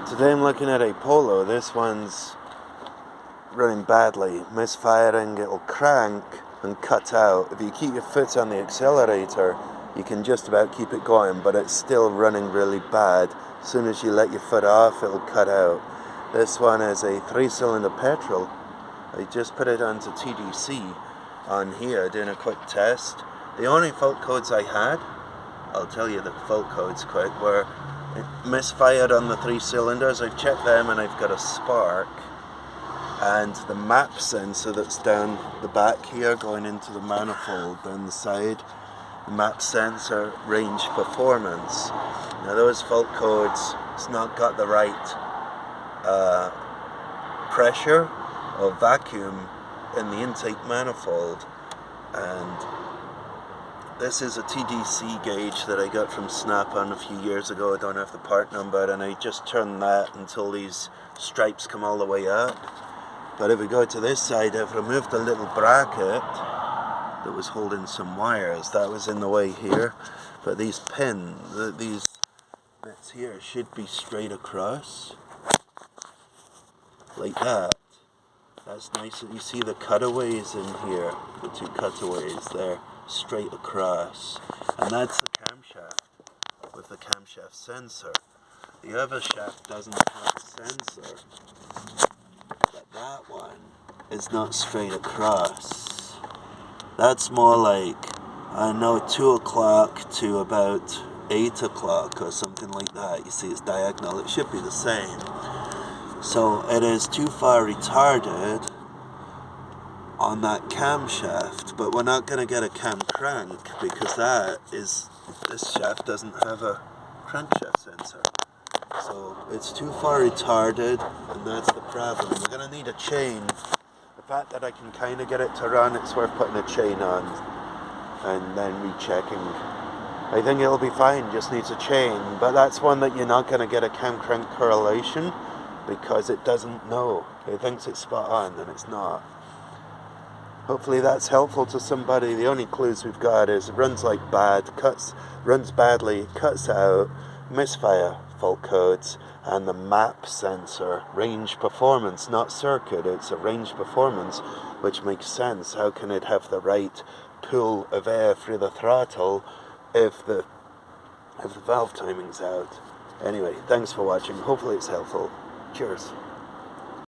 Today I'm looking at a Polo. This one's running badly, misfiring, it'll crank and cut out. If you keep your foot on the accelerator, you can just about keep it going, but it's still running really bad. As soon as you let your foot off, it'll cut out. This one is a 3-cylinder petrol. I just put it onto TDC on here, doing a quick test. The only fault codes I had, I'll tell you the fault codes quick, were it misfired on the 3 cylinders. I've checked them and I've got a spark. And the map sensor that's down the back here, going into the manifold down the side, the map sensor range performance. Now those fault codes, it's not got the right pressure or vacuum in the intake manifold, and this is a TDC gauge that I got from Snap-on a few years ago. I don't have the part number, and I just turn that until these stripes come all the way up. But if we go to this side, I've removed the little bracket that was holding some wires. That was in the way here. But these pins, these bits here, should be straight across. Like that. That's nice. You see the cutaways in here, the 2 cutaways there, straight across. And that's the camshaft with the camshaft sensor. The other shaft doesn't have a sensor. But that one is not straight across. That's more like, I don't know, 2 o'clock to about 8 o'clock or something like that. You see it's diagonal. It should be the same. So it is too far retarded on that camshaft, but we're not going to get a cam crank because this shaft doesn't have a crankshaft sensor. So it's too far retarded, and that's the problem. We're going to need a chain. The fact that I can kind of get it to run, it's worth putting a chain on and then rechecking. I think it'll be fine, just needs a chain, but that's one that you're not going to get a cam crank correlation because it doesn't know. It thinks it's spot on and it's not. Hopefully that's helpful to somebody. The only clues we've got is it runs like bad, runs badly, cuts out, misfire fault codes, and the map sensor, range performance, not circuit, it's a range performance, which makes sense. How can it have the right pull of air through the throttle if the valve timing's out? Anyway, thanks for watching. Hopefully it's helpful. Cheers.